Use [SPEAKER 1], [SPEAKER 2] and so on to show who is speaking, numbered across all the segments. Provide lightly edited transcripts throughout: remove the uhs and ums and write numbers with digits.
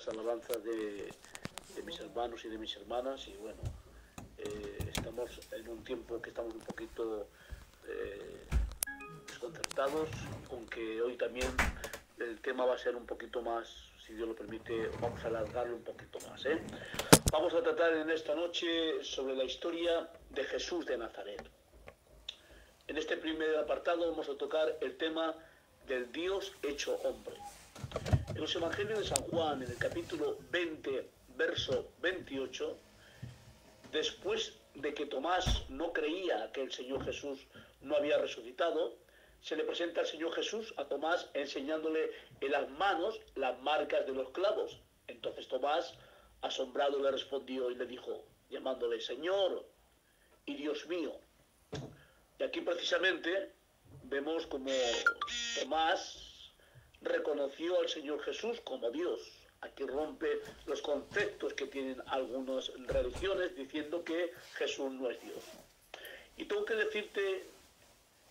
[SPEAKER 1] alabanzas de mis hermanos y de mis hermanas, y bueno, estamos en un tiempo que estamos un poquito desconcertados, aunque hoy también el tema va a ser un poquito más, si Dios lo permite, vamos a alargarlo un poquito más, ¿eh? Vamos a tratar en esta noche sobre la historia de Jesús de Nazaret. En este primer apartado vamos a tocar el tema del Dios hecho hombre. En los Evangelios de San Juan, en el capítulo 20, verso 28, después de que Tomás no creía que el Señor Jesús no había resucitado, se le presenta al Señor Jesús a Tomás enseñándole en las manos las marcas de los clavos. Entonces Tomás, asombrado, le respondió y le dijo, llamándole Señor y Dios mío. Y aquí precisamente vemos como Tomás reconoció al Señor Jesús como Dios. Aquí rompe los conceptos que tienen algunas religiones diciendo que Jesús no es Dios. Y tengo que decirte,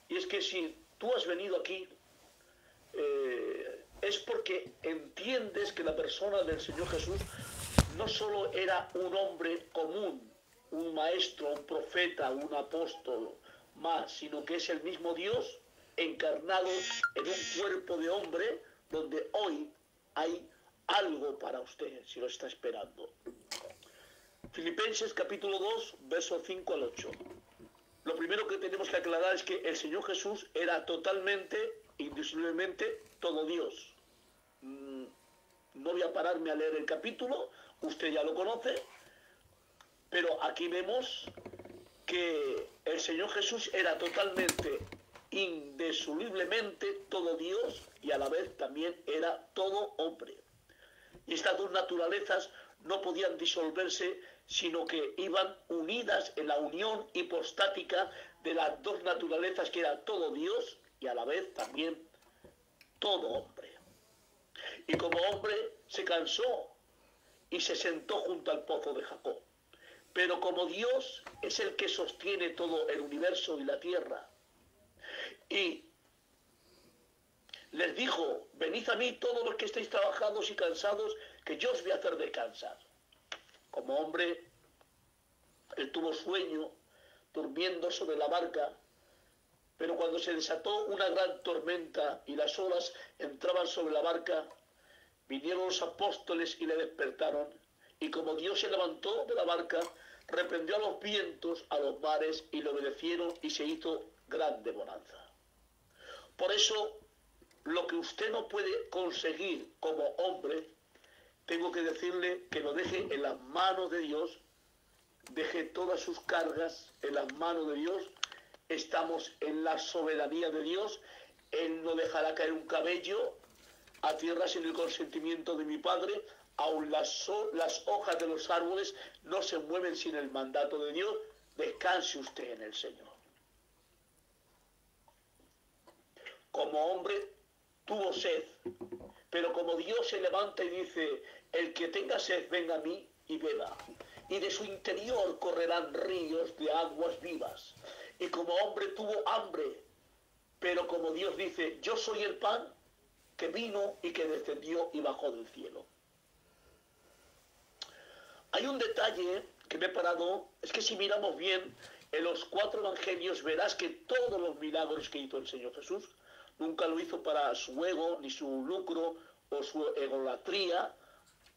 [SPEAKER 1] y es que si tú has venido aquí, es porque entiendes que la persona del Señor Jesús no solo era un hombre común, un maestro, un profeta, un apóstol más, sino que es el mismo Dios encarnado en un cuerpo de hombre, donde hoy hay algo para usted, si lo está esperando. Filipenses capítulo 2, versos 5 al 8. Lo primero que tenemos que aclarar es que el Señor Jesús era totalmente, indiscutiblemente, todo Dios. No voy a pararme a leer el capítulo, usted ya lo conoce, pero aquí vemos que el Señor Jesús era totalmente, indissolublemente todo Dios y a la vez también era todo hombre. Y estas dos naturalezas no podían disolverse, sino que iban unidas en la unión hipostática de las dos naturalezas, que era todo Dios y a la vez también todo hombre. Y como hombre se cansó y se sentó junto al pozo de Jacob. Pero como Dios es el que sostiene todo el universo y la tierra, y les dijo, venid a mí todos los que estéis trabajados y cansados, que yo os voy a hacer descansar. Como hombre, él tuvo sueño, durmiendo sobre la barca, pero cuando se desató una gran tormenta y las olas entraban sobre la barca, vinieron los apóstoles y le despertaron, y como Dios se levantó de la barca, reprendió a los vientos, a los mares, y le obedecieron, y se hizo grande bonanza. Por eso, lo que usted no puede conseguir como hombre, tengo que decirle que lo deje en las manos de Dios, deje todas sus cargas en las manos de Dios. Estamos en la soberanía de Dios. Él no dejará caer un cabello a tierra sin el consentimiento de mi Padre. Aun las hojas de los árboles no se mueven sin el mandato de Dios. Descanse usted en el Señor. Como hombre tuvo sed, pero como Dios se levanta y dice, el que tenga sed venga a mí y beba, y de su interior correrán ríos de aguas vivas. Y como hombre tuvo hambre, pero como Dios dice, yo soy el pan que vino y que descendió y bajó del cielo. Hay un detalle que me he parado, es que si miramos bien en los 4 evangelios verás que todos los milagros que hizo el Señor Jesús nunca lo hizo para su ego, ni su lucro, o su egolatría,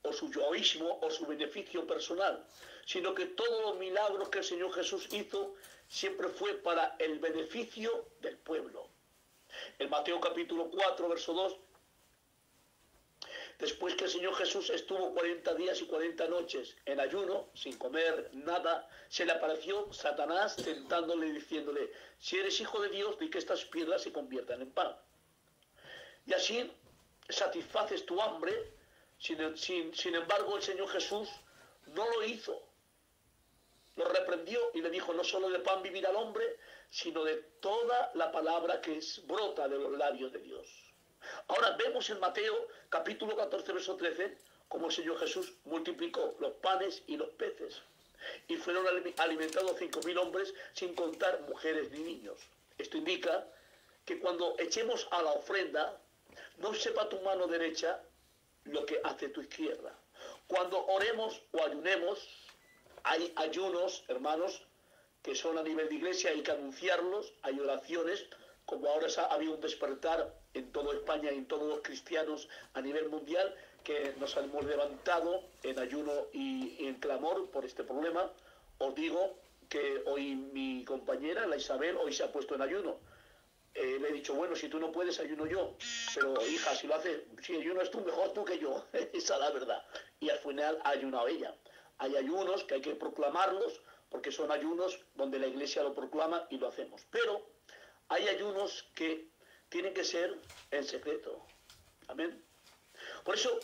[SPEAKER 1] o su yoísmo, o su beneficio personal, sino que todos los milagros que el Señor Jesús hizo siempre fue para el beneficio del pueblo. En Mateo capítulo 4, verso 2, después que el Señor Jesús estuvo 40 días y 40 noches en ayuno, sin comer nada, se le apareció Satanás tentándole y diciéndole, si eres hijo de Dios, di que estas piedras se conviertan en pan. Y así satisfaces tu hambre. Sin embargo, el Señor Jesús no lo hizo. Lo reprendió y le dijo, no solo de pan vivirá el hombre, sino de toda la palabra que brota de los labios de Dios. Ahora vemos en Mateo capítulo 14, verso 13, como el Señor Jesús multiplicó los panes y los peces. Y fueron alimentados 5.000 hombres, sin contar mujeres ni niños. Esto indica que cuando echemos a la ofrenda, no sepa tu mano derecha lo que hace tu izquierda. Cuando oremos o ayunemos, hay ayunos, hermanos, que son a nivel de iglesia, hay que anunciarlos, hay oraciones, como ahora ha habido un despertar en toda España y en todos los cristianos a nivel mundial, que nos hemos levantado en ayuno y en clamor por este problema. Os digo que hoy mi compañera, la Isabel, hoy se ha puesto en ayuno. Le he dicho, bueno, si tú no puedes, ayuno yo. Pero, hija, si lo haces, si ayunas tú, mejor tú que yo. Esa es la verdad. Y al final ha ayunado ella. Hay ayunos que hay que proclamarlos, porque son ayunos donde la iglesia lo proclama y lo hacemos. Pero hay ayunos que tienen que ser en secreto. Amén. Por eso,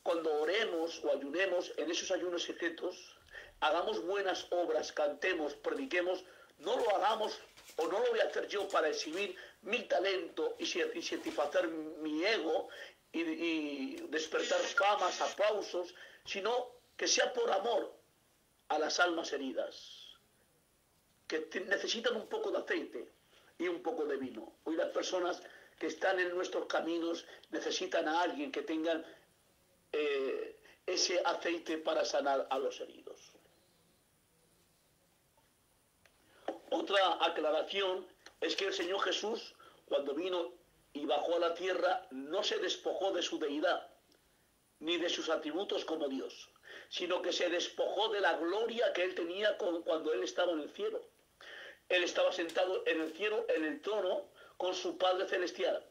[SPEAKER 1] cuando oremos o ayunemos en esos ayunos secretos, hagamos buenas obras, cantemos, prediquemos, no lo hagamos o no lo voy a hacer yo para exhibir mi talento y satisfacer mi ego y despertar famas, aplausos, sino que sea por amor a las almas heridas, que necesitan un poco de aceite y un poco de vino. Hoy las personas que están en nuestros caminos necesitan a alguien que tengan ese aceite para sanar a los heridos. Otra aclaración es que el Señor Jesús, cuando vino y bajó a la tierra, no se despojó de su deidad, ni de sus atributos como Dios, sino que se despojó de la gloria que Él tenía cuando Él estaba en el cielo. Él estaba sentado en el cielo, en el trono, con su Padre Celestial.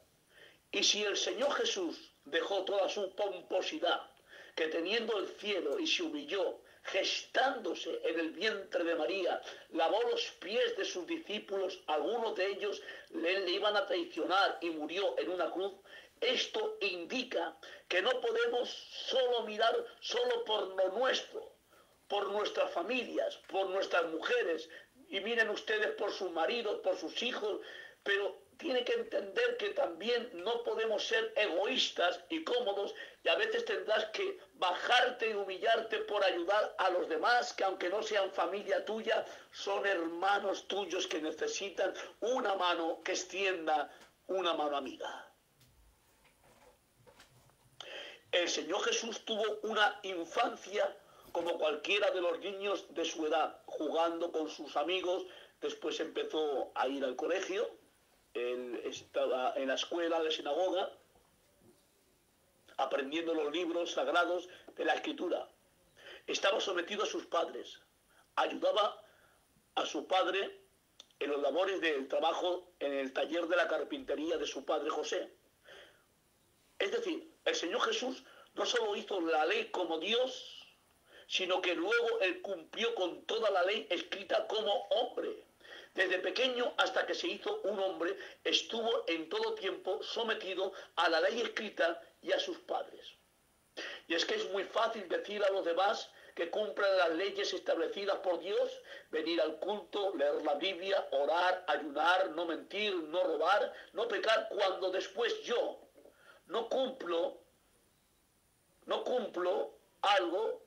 [SPEAKER 1] Y si el Señor Jesús dejó toda su pomposidad, que teniendo el cielo y se humilló, gestándose en el vientre de María, lavó los pies de sus discípulos, algunos de ellos le iban a traicionar y murió en una cruz, esto indica que no podemos solo mirar solo por lo nuestro, por nuestras familias, por nuestras mujeres, y miren ustedes por sus maridos, por sus hijos, pero tiene que entender que también no podemos ser egoístas y cómodos, y a veces tendrás que bajarte y humillarte por ayudar a los demás, que aunque no sean familia tuya, son hermanos tuyos que necesitan una mano que extienda, una mano amiga. El Señor Jesús tuvo una infancia como cualquiera de los niños de su edad, jugando con sus amigos. Después empezó a ir al colegio, él estaba en la escuela, de sinagoga, aprendiendo los libros sagrados de la Escritura. Estaba sometido a sus padres, ayudaba a su padre en los labores del trabajo en el taller de la carpintería de su padre José. Es decir, el Señor Jesús no solo hizo la ley como Dios, sino que luego Él cumplió con toda la ley escrita como hombre. Desde pequeño hasta que se hizo un hombre, estuvo en todo tiempo sometido a la ley escrita y a sus padres. Y es que es muy fácil decir a los demás que cumplan las leyes establecidas por Dios, venir al culto, leer la Biblia, orar, ayunar, no mentir, no robar, no pecar, cuando después yo no cumplo algo,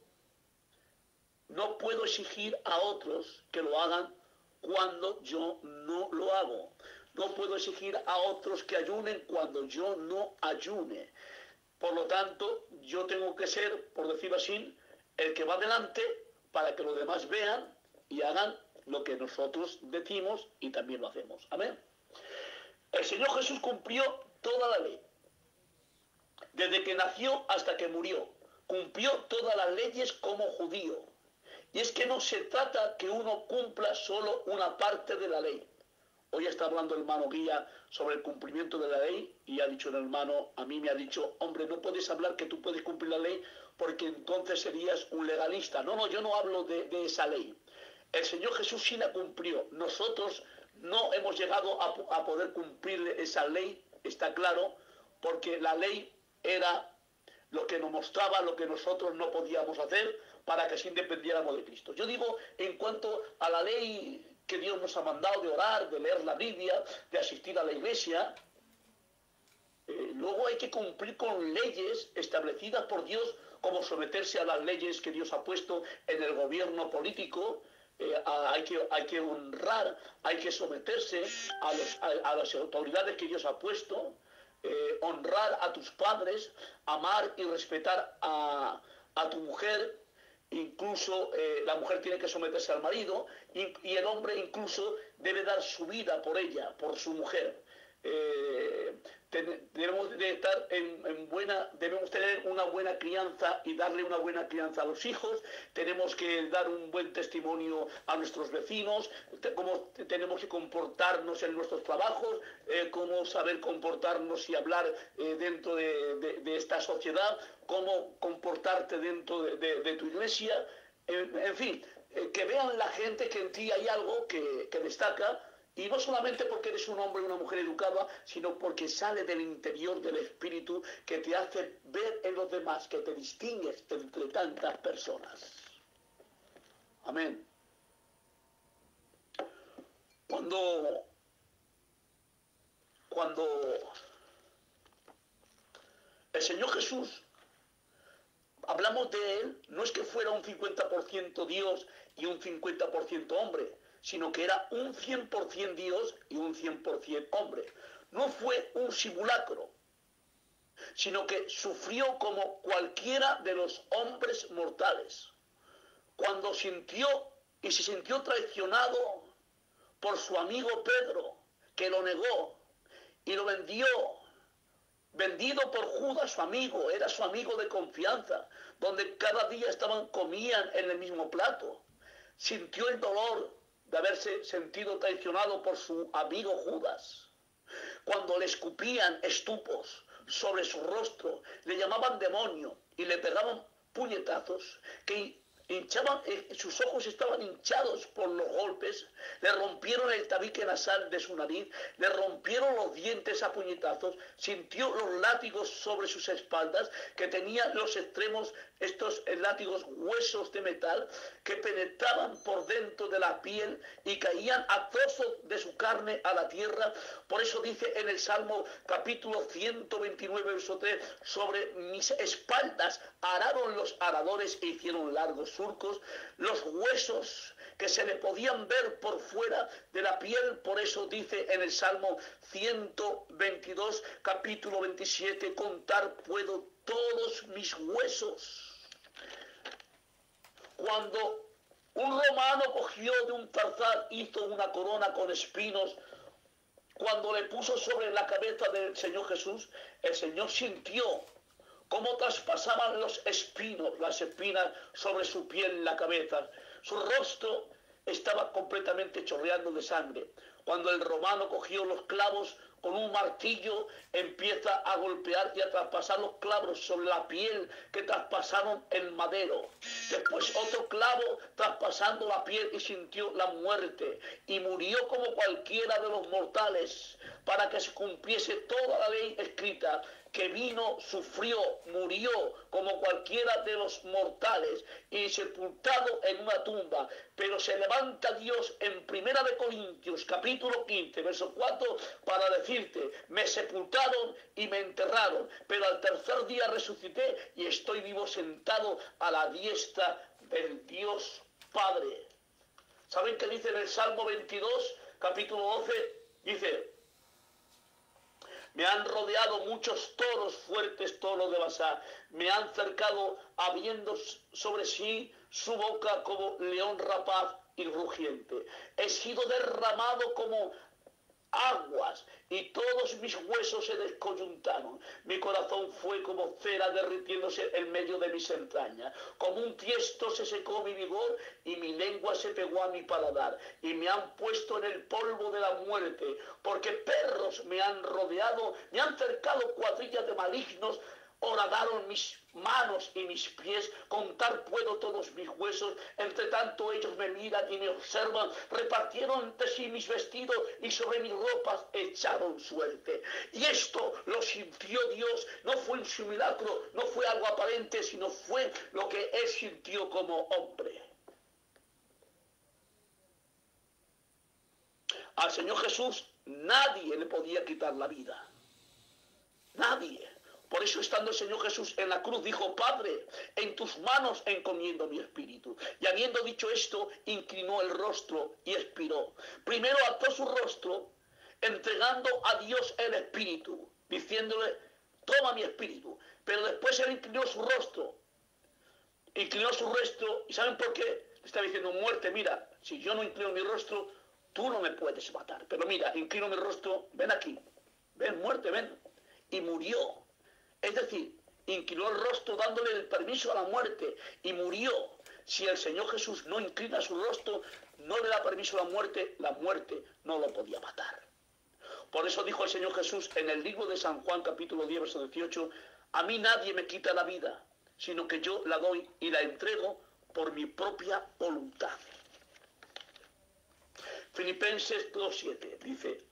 [SPEAKER 1] no puedo exigir a otros que lo hagan cuando yo no lo hago. No puedo exigir a otros que ayunen cuando yo no ayune. Por lo tanto, yo tengo que ser, por decirlo así, el que va adelante para que los demás vean y hagan lo que nosotros decimos y también lo hacemos. Amén. El Señor Jesús cumplió toda la ley. Desde que nació hasta que murió. Cumplió todas las leyes como judío. Y es que no se trata que uno cumpla solo una parte de la ley. Hoy está hablando el hermano Guía sobre el cumplimiento de la ley y ha dicho el hermano, a mí me ha dicho, hombre, no puedes hablar que tú puedes cumplir la ley porque entonces serías un legalista. No, yo no hablo de esa ley. El Señor Jesús sí la cumplió. Nosotros no hemos llegado a poder cumplir esa ley, está claro, porque la ley era lo que nos mostraba lo que nosotros no podíamos hacer para que así dependiéramos de Cristo. Yo digo, en cuanto a la ley que Dios nos ha mandado de orar, de leer la Biblia, de asistir a la iglesia, luego hay que cumplir con leyes establecidas por Dios, como someterse a las leyes que Dios ha puesto en el gobierno político. Hay que honrar, hay que someterse a las autoridades que Dios ha puesto, honrar a tus padres, amar y respetar a a tu mujer, incluso la mujer tiene que someterse al marido y el hombre incluso debe dar su vida por ella, por su mujer. Debemos de estar debemos tener una buena crianza y darle una buena crianza a los hijos. Tenemos que dar un buen testimonio a nuestros vecinos, cómo tenemos que comportarnos en nuestros trabajos, cómo saber comportarnos y hablar dentro de esta sociedad, cómo comportarte dentro de tu iglesia, en fin, que vean la gente que en ti hay algo que destaca. Y no solamente porque eres un hombre o una mujer educada, sino porque sale del interior del espíritu que te hace ver en los demás, que te distingues entre tantas personas. Amén. Cuando el Señor Jesús, hablamos de Él, no es que fuera un 50% Dios y un 50% hombre, sino que era un 100% Dios y un 100% hombre. No fue un simulacro, sino que sufrió como cualquiera de los hombres mortales. Cuando sintió y se sintió traicionado por su amigo Pedro, que lo negó y lo vendido por Judas, su amigo, era su amigo de confianza, donde cada día comían en el mismo plato. Sintió el dolor de haberse sentido traicionado por su amigo Judas. Cuando le escupían estupos sobre su rostro, le llamaban demonio y le pegaban puñetazos que hinchaban, sus ojos estaban hinchados por los golpes, le rompieron el tabique nasal de su nariz, le rompieron los dientes a puñetazos, sintió los látigos sobre sus espaldas, que tenían los extremos, estos látigos huesos de metal, que penetraban por dentro de la piel y caían a trozos de su carne a la tierra. Por eso dice en el Salmo capítulo 129, verso 3, sobre mis espaldas araron los aradores e hicieron largos surcos, los huesos que se le podían ver por fuera de la piel. Por eso dice en el Salmo 122, capítulo 27, contar puedo todos mis huesos. Cuando un romano cogió de un zarzal, hizo una corona con espinos, cuando le puso sobre la cabeza del Señor Jesús, el Señor sintió cómo traspasaban los espinos, las espinas sobre su piel en la cabeza. Su rostro estaba completamente chorreando de sangre. Cuando el romano cogió los clavos con un martillo, empieza a golpear y a traspasar los clavos sobre la piel que traspasaron el madero. Después otro clavo traspasando la piel y sintió la muerte. Y murió como cualquiera de los mortales, para que se cumpliese toda la ley escrita, que vino, sufrió, murió como cualquiera de los mortales y sepultado en una tumba. Pero se levanta Dios en 1 Corintios capítulo 15, verso 4, para decirte, me sepultaron y me enterraron, pero al tercer día resucité y estoy vivo sentado a la diestra del Dios Padre. ¿Saben qué dice en el Salmo 22, capítulo 12? Dice, me han rodeado muchos toros fuertes, toros de Basán. Me han cercado, habiendo sobre sí su boca como león rapaz y rugiente. He sido derramado como aguas y todos mis huesos se descoyuntaron. Mi corazón fue como cera derritiéndose en medio de mis entrañas. Como un tiesto se secó mi vigor y mi lengua se pegó a mi paladar. Y me han puesto en el polvo de la muerte, porque perros me han rodeado, me han cercado cuadrillas de malignos. Horadaron mis manos y mis pies, contar puedo todos mis huesos, entre tanto ellos me miran y me observan, repartieron entre sí mis vestidos y sobre mis ropas echaron suerte. Y esto lo sintió Dios, no fue un simulacro, no fue algo aparente, sino fue lo que Él sintió como hombre. Al Señor Jesús nadie le podía quitar la vida, nadie. Por eso, estando el Señor Jesús en la cruz, dijo, Padre, en tus manos encomiendo mi espíritu. Y habiendo dicho esto, inclinó el rostro y expiró. Primero alzó su rostro, entregando a Dios el espíritu, diciéndole, toma mi espíritu. Pero después él inclinó su rostro inclinó su rostro, ¿y saben por qué? Le estaba diciendo, muerte, mira, si yo no inclino mi rostro, tú no me puedes matar. Pero mira, inclino mi rostro, ven aquí, ven, muerte, ven. Y murió. Es decir, inclinó el rostro dándole el permiso a la muerte y murió. Si el Señor Jesús no inclina su rostro, no le da permiso a la muerte no lo podía matar. Por eso dijo el Señor Jesús en el libro de San Juan, capítulo 10, verso 18, a mí nadie me quita la vida, sino que yo la doy y la entrego por mi propia voluntad. Filipenses 2:7 dice,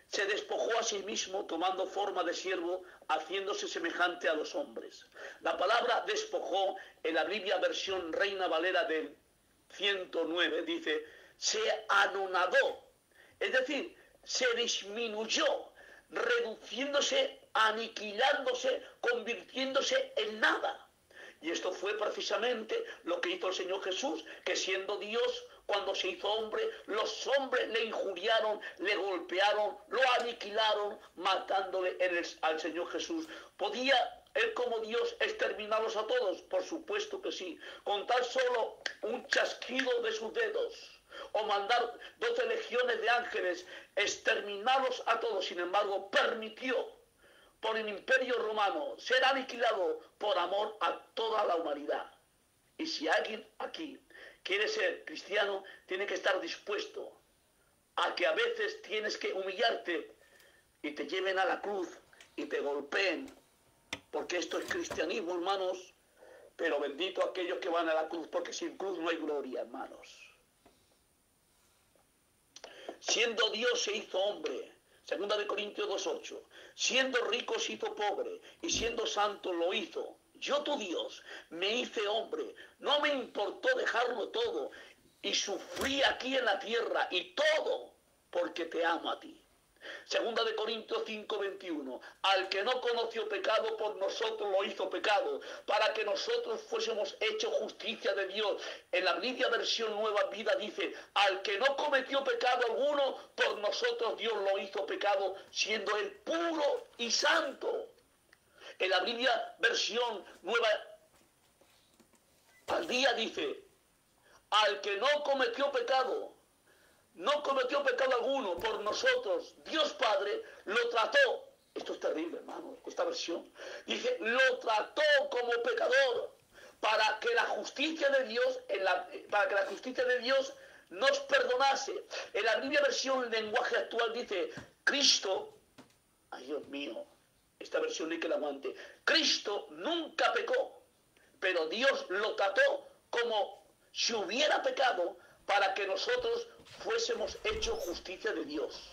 [SPEAKER 1] se despojó a sí mismo tomando forma de siervo, haciéndose semejante a los hombres. La palabra despojó en la Biblia versión Reina Valera del 109 dice, se anonadó, es decir, se disminuyó, reduciéndose, aniquilándose, convirtiéndose en nada. Y esto fue precisamente lo que hizo el Señor Jesús, que siendo Dios, cuando se hizo hombre, los hombres le injuriaron, le golpearon, lo aniquilaron, matándole al Señor Jesús. ¿Podía él como Dios exterminarlos a todos? Por supuesto que sí, con tan solo un chasquido de sus dedos, o mandar 12 legiones de ángeles, exterminarlos a todos. Sin embargo, permitió por el imperio romano ser aniquilado por amor a toda la humanidad. Y si alguien aquí quiere ser cristiano, tiene que estar dispuesto a que a veces tienes que humillarte y te lleven a la cruz y te golpeen, porque esto es cristianismo, hermanos. Pero bendito aquellos que van a la cruz, porque sin cruz no hay gloria, hermanos. Siendo Dios se hizo hombre, 2 Corintios 2:8, siendo rico se hizo pobre, y siendo santo lo hizo. Yo, tu Dios, me hice hombre, no me importó dejarlo todo, y sufrí aquí en la tierra, y todo, porque te amo a ti. 2 Corintios 5:21, al que no conoció pecado, por nosotros lo hizo pecado, para que nosotros fuésemos hechos justicia de Dios. En la Biblia versión Nueva Vida dice, al que no cometió pecado alguno, por nosotros Dios lo hizo pecado, siendo él puro y santo. En la Biblia versión Nueva al Día dice, al que no cometió pecado alguno, por nosotros, Dios Padre lo trató. Esto es terrible, hermano, esta versión. Dice, lo trató como pecador, para que la justicia de Dios, nos perdonase. En la Biblia versión lenguaje actual dice, Cristo, ay Dios mío, esta versión ni que la aguante, Cristo nunca pecó, pero Dios lo trató como si hubiera pecado, para que nosotros fuésemos hechos justicia de Dios.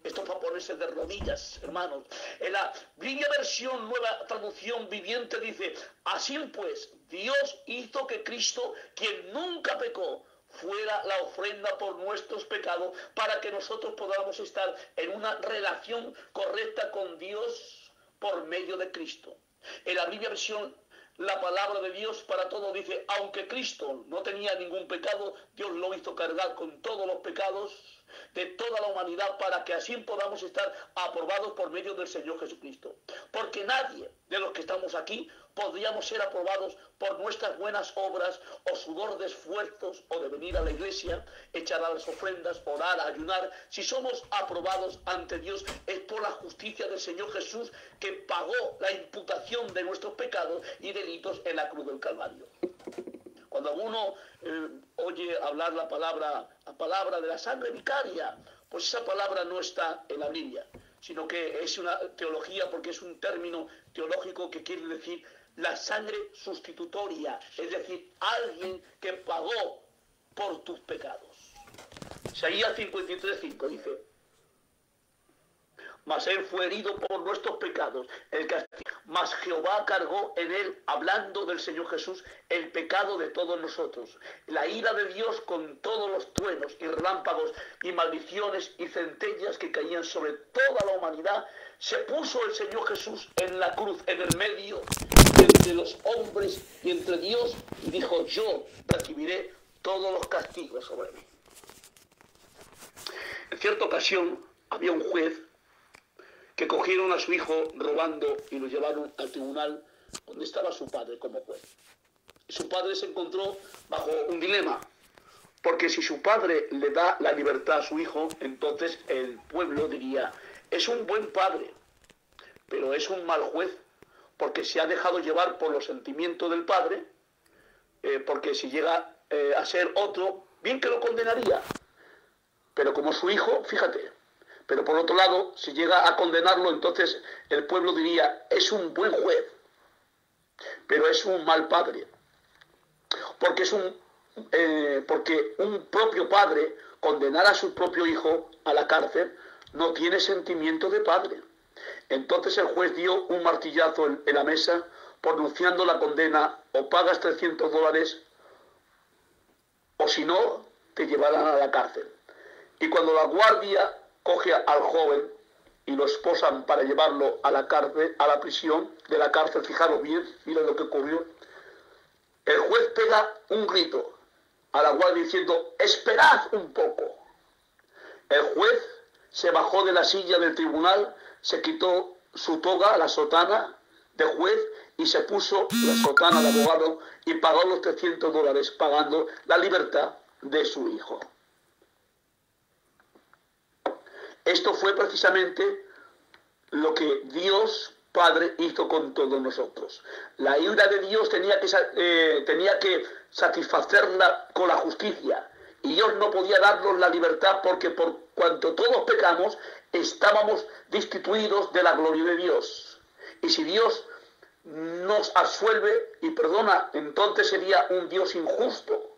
[SPEAKER 1] Esto para ponerse de rodillas, hermanos. En la Biblia versión Nueva Traducción Viviente dice, así pues, Dios hizo que Cristo, quien nunca pecó, fuera la ofrenda por nuestros pecados, para que nosotros podamos estar en una relación correcta con Dios por medio de Cristo. En la Biblia versión La Palabra de Dios para Todos dice, aunque Cristo no tenía ningún pecado, Dios lo hizo cargar con todos los pecados de toda la humanidad, para que así podamos estar aprobados por medio del Señor Jesucristo. Porque nadie de los que estamos aquí podríamos ser aprobados por nuestras buenas obras o sudor de esfuerzos o de venir a la iglesia, echar a las ofrendas, orar, ayunar. Si somos aprobados ante Dios es por la justicia del Señor Jesús, que pagó la imputación de nuestros pecados y delitos en la cruz del Calvario. Cuando uno oye hablar la palabra de la sangre vicaria, pues esa palabra no está en la Biblia, sino que es una teología, porque es un término teológico que quiere decir la sangre sustitutoria, es decir, alguien que pagó por tus pecados. Isaías 53:5 dice, mas él fue herido por nuestros pecados, el castigo, mas Jehová cargó en él, hablando del Señor Jesús, el pecado de todos nosotros. La ira de Dios, con todos los truenos y relámpagos y maldiciones y centellas que caían sobre toda la humanidad, se puso el Señor Jesús en la cruz, en el medio, entre los hombres y entre Dios, y dijo, yo recibiré todos los castigos sobre mí. En cierta ocasión había un juez que cogieron a su hijo robando y lo llevaron al tribunal donde estaba su padre como juez. su padre se encontró bajo un dilema. Porque si su padre le da la libertad a su hijo, entonces el pueblo diría, es un buen padre, pero es un mal juez, porque se ha dejado llevar por los sentimientos del padre, porque si llega a ser otro, bien que lo condenaría, pero como su hijo, fíjate. Pero por otro lado, si llega a condenarlo, entonces el pueblo diría, es un buen juez, pero es un mal padre, porque porque un propio padre condenar a su propio hijo a la cárcel no tiene sentimiento de padre. Entonces el juez dio un martillazo en la mesa, pronunciando la condena: o pagas $300 o si no, te llevarán a la cárcel. Y cuando la guardia coge al joven y lo esposan para llevarlo a la cárcel, a la prisión de la cárcel, fijaros bien, miren lo que ocurrió. El juez pega un grito a la guardia diciendo: esperad un poco. El juez se bajó de la silla del tribunal, se quitó su toga, la sotana de juez, y se puso la sotana de abogado y pagó los $300, pagando la libertad de su hijo. Esto fue precisamente lo que Dios Padre hizo con todos nosotros. La ira de Dios tenía que satisfacerla con la justicia, y Dios no podía darnos la libertad, porque por cuanto todos pecamos, estábamos destituidos de la gloria de Dios. Y si Dios nos absuelve y perdona, entonces sería un Dios injusto,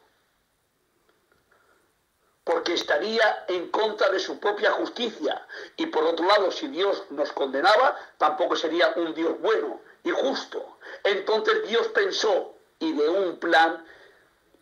[SPEAKER 1] porque estaría en contra de su propia justicia. Y por otro lado, si Dios nos condenaba, tampoco sería un Dios bueno y justo. Entonces Dios pensó, ideó un plan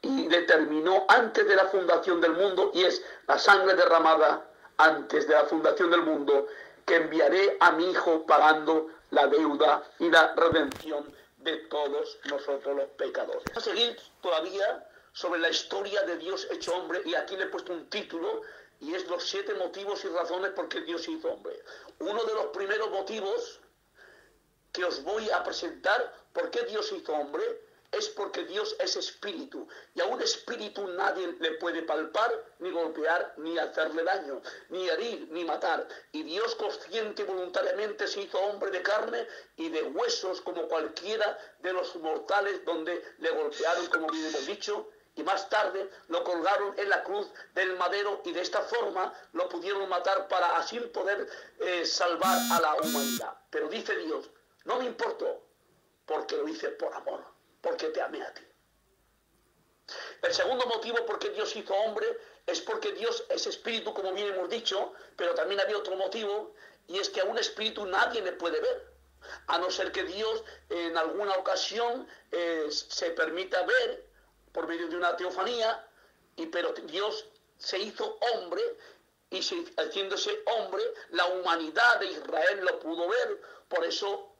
[SPEAKER 1] y determinó antes de la fundación del mundo, y es la sangre derramada antes de la fundación del mundo, que enviaré a mi Hijo pagando la deuda y la redención de todos nosotros los pecadores. Vamos a seguir todavía sobre la historia de Dios hecho hombre, y aquí le he puesto un título, y es los 7 motivos y razones por qué Dios se hizo hombre. Uno de los primeros motivos que os voy a presentar por qué Dios se hizo hombre es porque Dios es espíritu, y a un espíritu nadie le puede palpar, ni golpear, ni hacerle daño, ni herir, ni matar. Y Dios, consciente y voluntariamente, se hizo hombre de carne y de huesos, como cualquiera de los mortales, donde le golpearon, como bien hemos dicho, y más tarde lo colgaron en la cruz del madero, y de esta forma lo pudieron matar para así poder salvar a la humanidad. Pero dice Dios, no me importó, porque lo hice por amor, porque te amé a ti. El segundo motivo por qué Dios hizo hombre es porque Dios es espíritu, como bien hemos dicho, pero también había otro motivo, y es que a un espíritu nadie le puede ver, a no ser que Dios en alguna ocasión se permita ver por medio de una teofanía, pero Dios se hizo hombre, y haciéndose hombre, la humanidad de Israel lo pudo ver. Por eso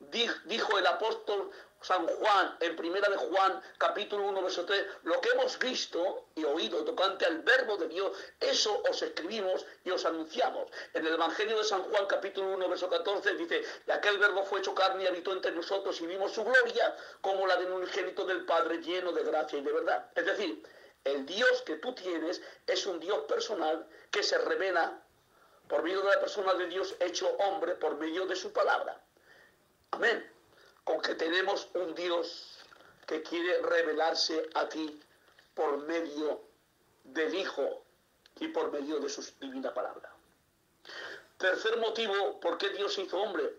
[SPEAKER 1] dijo el apóstol San Juan, en primera de Juan, capítulo 1, verso 3, lo que hemos visto y oído tocante al verbo de Dios, eso os escribimos y os anunciamos. En el Evangelio de San Juan, capítulo 1, verso 14, dice, y aquel verbo fue hecho carne y habitó entre nosotros, y vimos su gloria como la de un unigénito del Padre, lleno de gracia y de verdad. Es decir, el Dios que tú tienes es un Dios personal que se revela por medio de la persona de Dios hecho hombre, por medio de su palabra. Amén. Con que tenemos un Dios que quiere revelarse a ti por medio del Hijo y por medio de su divina palabra. Tercer motivo, ¿por qué Dios se hizo hombre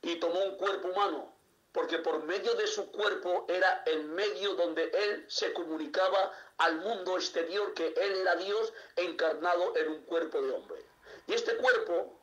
[SPEAKER 1] y tomó un cuerpo humano? Porque por medio de su cuerpo era el medio donde Él se comunicaba al mundo exterior, que Él era Dios encarnado en un cuerpo de hombre. Y este cuerpo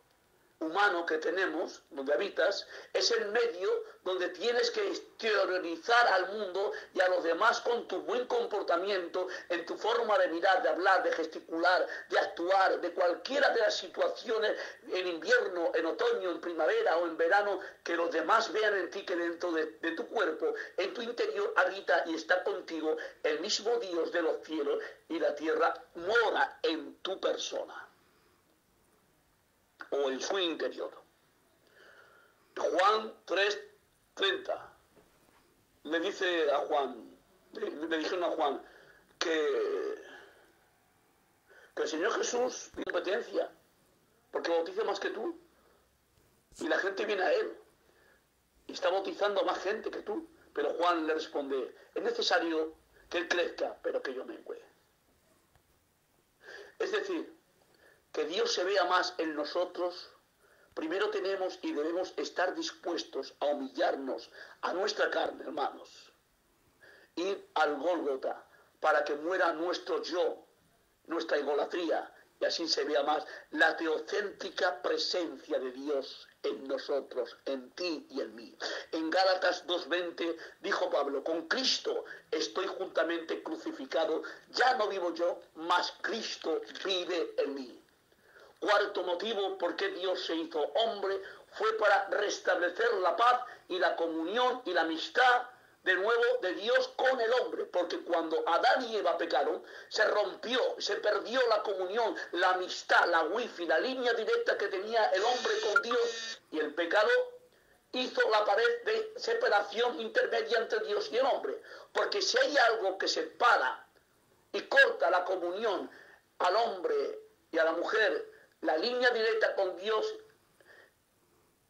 [SPEAKER 1] humano que tenemos, donde habitas, es el medio donde tienes que exteriorizar al mundo y a los demás con tu buen comportamiento, en tu forma de mirar, de hablar, de gesticular, de actuar, de cualquiera de las situaciones, en invierno, en otoño, en primavera o en verano, que los demás vean en ti que dentro de tu cuerpo, en tu interior habita y está contigo el mismo Dios de los cielos y la tierra, mora en tu persona o en su interior. Juan 3:30. le dice a Juan, le dijeron a Juan que el Señor Jesús tiene competencia, porque bautiza más que tú, y la gente viene a él, y está bautizando a más gente que tú. Pero Juan le responde, es necesario que él crezca, pero que yo mengüe. Es decir, que Dios se vea más en nosotros. Primero tenemos y debemos estar dispuestos a humillarnos a nuestra carne, hermanos. Ir al Gólgota para que muera nuestro yo, nuestra idolatría, y así se vea más la teocéntrica presencia de Dios en nosotros, en ti y en mí. En Gálatas 2:20 dijo Pablo, con Cristo estoy juntamente crucificado, ya no vivo yo, mas Cristo vive en mí. Cuarto motivo por qué Dios se hizo hombre fue para restablecer la paz y la comunión y la amistad de nuevo de Dios con el hombre, porque cuando Adán y Eva pecaron, se rompió, se perdió la comunión, la amistad, la wifi, la línea directa que tenía el hombre con Dios, y el pecado hizo la pared de separación intermedia entre Dios y el hombre, porque si hay algo que separa y corta la comunión al hombre y a la mujer, la línea directa con Dios,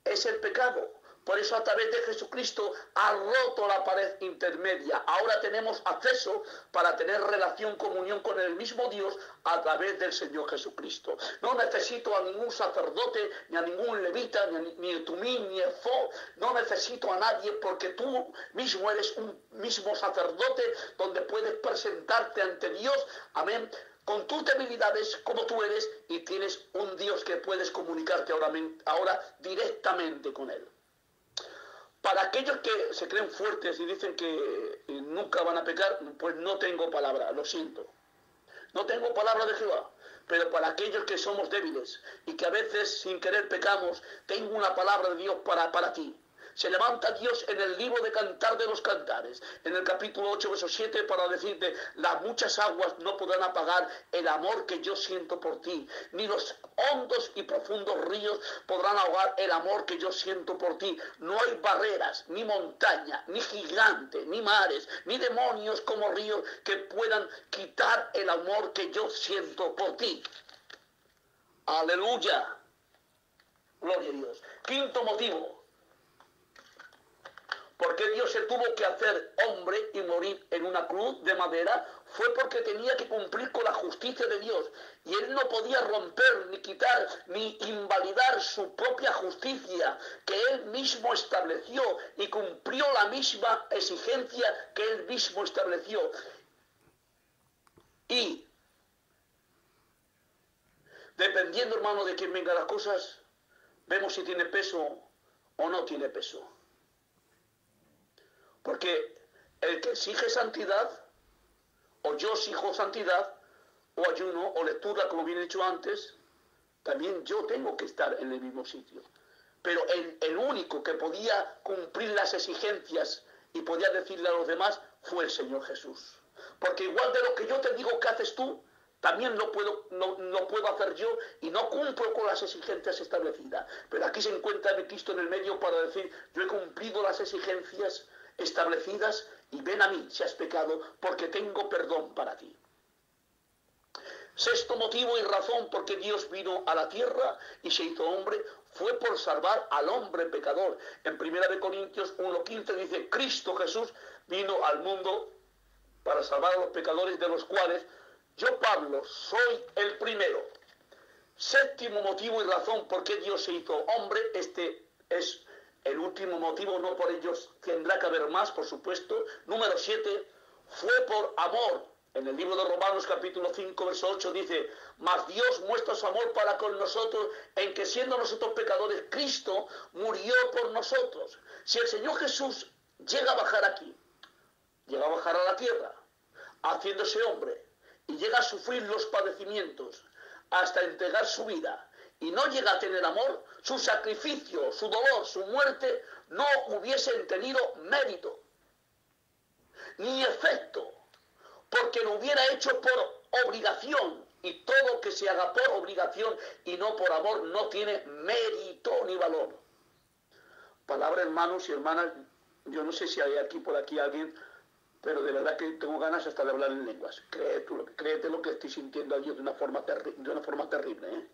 [SPEAKER 1] es el pecado. Por eso a través de Jesucristo ha roto la pared intermedia. Ahora tenemos acceso para tener relación, comunión con el mismo Dios a través del Señor Jesucristo. No necesito a ningún sacerdote, ni a ningún levita, ni el tumín, ni el fo. No necesito a nadie, porque tú mismo eres un mismo sacerdote donde puedes presentarte ante Dios. Amén. Con tus debilidades como tú eres, y tienes un Dios que puedes comunicarte ahora directamente con Él. Para aquellos que se creen fuertes y dicen que nunca van a pecar, pues no tengo palabra, lo siento. No tengo palabra de Jehová. Pero para aquellos que somos débiles y que a veces sin querer pecamos, tengo una palabra de Dios para ti. Se levanta Dios en el libro de Cantar de los Cantares, en el capítulo 8, verso 7, para decirte, las muchas aguas no podrán apagar el amor que yo siento por ti, ni los hondos y profundos ríos podrán ahogar el amor que yo siento por ti. No hay barreras, ni montaña, ni gigante, ni mares, ni demonios como ríos que puedan quitar el amor que yo siento por ti. Aleluya. Gloria a Dios. Quinto motivo. ¿Por qué Dios se tuvo que hacer hombre y morir en una cruz de madera? Fue porque tenía que cumplir con la justicia de Dios. Y Él no podía romper, ni quitar, ni invalidar su propia justicia, que Él mismo estableció, y cumplió la misma exigencia que Él mismo estableció. Y, dependiendo, hermano, de quién vengan las cosas, vemos si tiene peso o no tiene peso. Porque el que exige santidad, o yo exijo santidad, o ayuno, o lectura, como bien he dicho antes, también yo tengo que estar en el mismo sitio. Pero el único que podía cumplir las exigencias y podía decirle a los demás fue el Señor Jesús. Porque igual de lo que yo te digo que haces tú, también no puedo hacer yo, y no cumplo con las exigencias establecidas. Pero aquí se encuentra mi Cristo en el medio para decir, yo he cumplido las exigencias establecidas, y ven a mí si has pecado, porque tengo perdón para ti. Sexto motivo y razón por qué Dios vino a la tierra y se hizo hombre, fue por salvar al hombre pecador. En 1 Corintios 1:15 dice, Cristo Jesús vino al mundo para salvar a los pecadores, de los cuales yo, Pablo, soy el primero. Séptimo motivo y razón por qué Dios se hizo hombre, este es el último motivo, no por ellos tendrá que haber más, por supuesto. Número 7, fue por amor. En el libro de Romanos capítulo 5, verso 8 dice, mas Dios muestra su amor para con nosotros, en que siendo nosotros pecadores, Cristo murió por nosotros. Si el Señor Jesús llega a bajar aquí, llega a bajar a la tierra, haciéndose hombre, y llega a sufrir los padecimientos, hasta entregar su vida, y no llega a tener amor, su sacrificio, su dolor, su muerte, no hubiesen tenido mérito, ni efecto, porque lo hubiera hecho por obligación, y todo que se haga por obligación y no por amor no tiene mérito ni valor. Palabra, hermanos y hermanas, Yo no sé si hay por aquí alguien, pero de verdad que tengo ganas hasta de hablar en lenguas. Créete lo que estoy sintiendo a Dios de una forma terrible, ¿eh?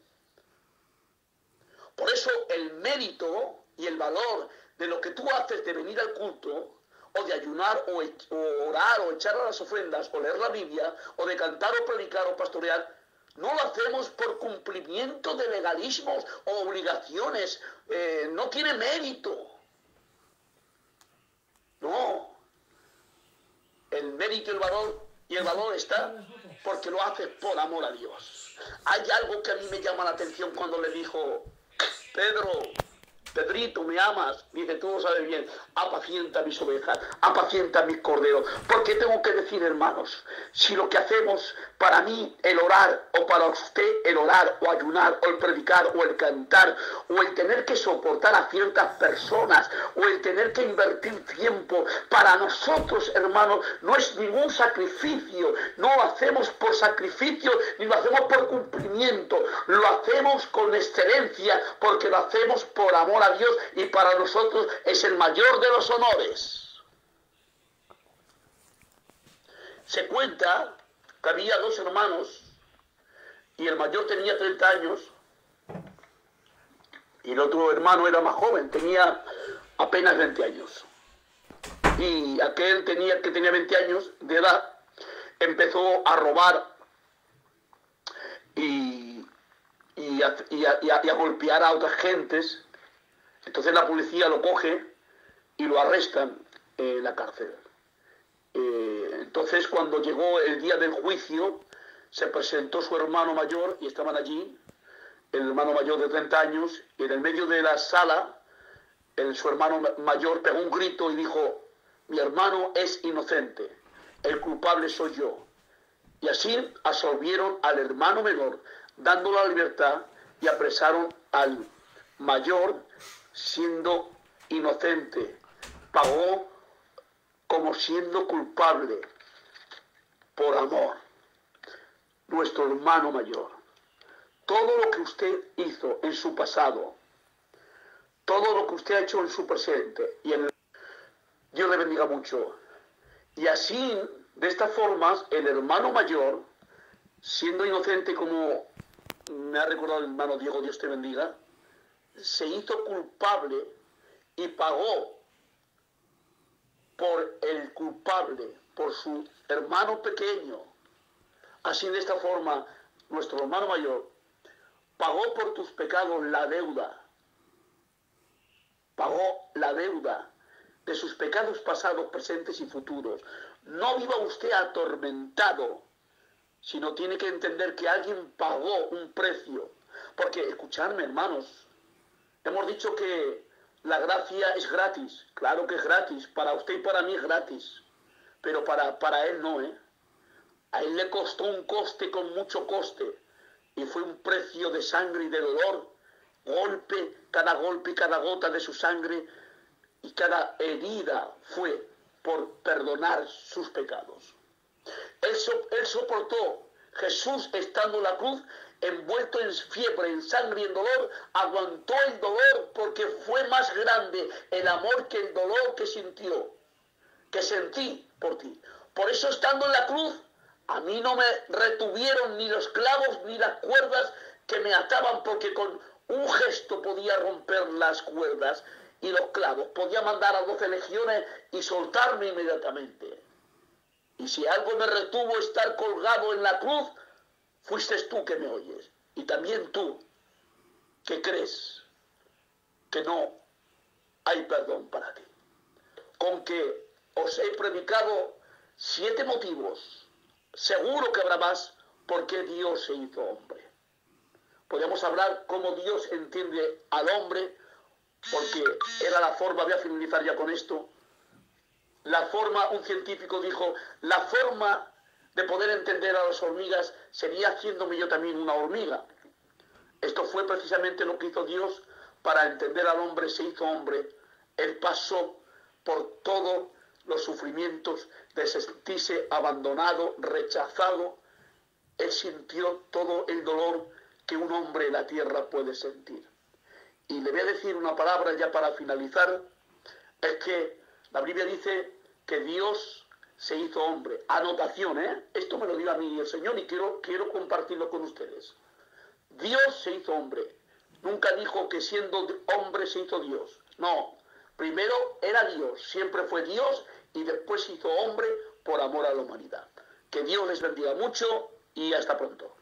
[SPEAKER 1] Por eso el mérito y el valor de lo que tú haces de venir al culto, o de ayunar, o orar, o echar a las ofrendas, o leer la Biblia, o de cantar, o predicar, o pastorear, no lo hacemos por cumplimiento de legalismos o obligaciones. No tiene mérito. No. El mérito y el valor está porque lo haces por amor a Dios. Hay algo que a mí me llama la atención cuando le dijo, Pedrito, ¿me amas? Dice, tú lo sabes bien, apacienta mis ovejas, apacienta mis corderos. ¿Por qué tengo que decir, hermanos? Si lo que hacemos para mí, el orar, o para usted el orar, o ayunar, o el predicar, o el cantar, o el tener que soportar a ciertas personas, o el tener que invertir tiempo, para nosotros, hermanos, no es ningún sacrificio. No lo hacemos por sacrificio, ni lo hacemos por cumplimiento. Lo hacemos con excelencia, porque lo hacemos por amor a Dios, y para nosotros es el mayor de los honores. Se cuenta que había dos hermanos, y el mayor tenía 30 años, y el otro hermano era más joven, tenía apenas 20 años. Y aquel que tenía 20 años de edad, empezó a robar y a golpear a otras gentes. Entonces la policía lo coge y lo arrestan en la cárcel. Entonces cuando llegó el día del juicio, se presentó su hermano mayor y estaban allí, el hermano mayor de 30 años, y en el medio de la sala, su hermano mayor pegó un grito y dijo, mi hermano es inocente, el culpable soy yo. Y así absolvieron al hermano menor, dándole la libertad, y apresaron al mayor siendo inocente. Pagó como siendo culpable por amor. Nuestro hermano mayor. Todo lo que usted hizo en su pasado, todo lo que usted ha hecho en su presente, Dios le bendiga mucho. Y así, de esta forma, el hermano mayor, siendo inocente, como me ha recordado el hermano Diego, Dios te bendiga, se hizo culpable y pagó por el culpable, por su hermano pequeño. Así, de esta forma, nuestro hermano mayor pagó por tus pecados la deuda. Pagó la deuda de sus pecados pasados, presentes y futuros. No viva usted atormentado, sino tiene que entender que alguien pagó un precio. Porque, escuchadme, hermanos, hemos dicho que la gracia es gratis. Claro que es gratis. Para usted y para mí es gratis. Pero para él no, ¿eh? A él le costó un coste con mucho coste. Y fue un precio de sangre y de dolor. Cada golpe y cada gota de su sangre y cada herida fue por perdonar sus pecados. Él soportó. Jesús, estando en la cruz, envuelto en fiebre, en sangre y en dolor, aguantó el dolor porque fue más grande el amor que el dolor que sentí por ti. Por eso, estando en la cruz, a mí no me retuvieron ni los clavos ni las cuerdas que me ataban, porque con un gesto podía romper las cuerdas y los clavos, podía mandar a 12 legiones y soltarme inmediatamente. Y si algo me retuvo estar colgado en la cruz, fuiste tú que me oyes. Y también tú, que crees que no hay perdón para ti. Con que os he predicado 7 motivos, seguro que habrá más, por qué Dios se hizo hombre. Podemos hablar cómo Dios entiende al hombre, porque era la forma, voy a finalizar ya con esto, la forma, un científico dijo, la forma de poder entender a las hormigas sería haciéndome yo también una hormiga. Esto fue precisamente lo que hizo Dios para entender al hombre, se hizo hombre. Él pasó por todos los sufrimientos de sentirse abandonado, rechazado. Él sintió todo el dolor que un hombre en la tierra puede sentir. Y le voy a decir una palabra ya para finalizar, es que La Biblia dice que Dios se hizo hombre. Anotación, ¿eh? Esto me lo dio a mí el Señor y quiero compartirlo con ustedes. Dios se hizo hombre. Nunca dijo que siendo hombre se hizo Dios. No. Primero era Dios, siempre fue Dios y después se hizo hombre por amor a la humanidad. Que Dios les bendiga mucho y hasta pronto.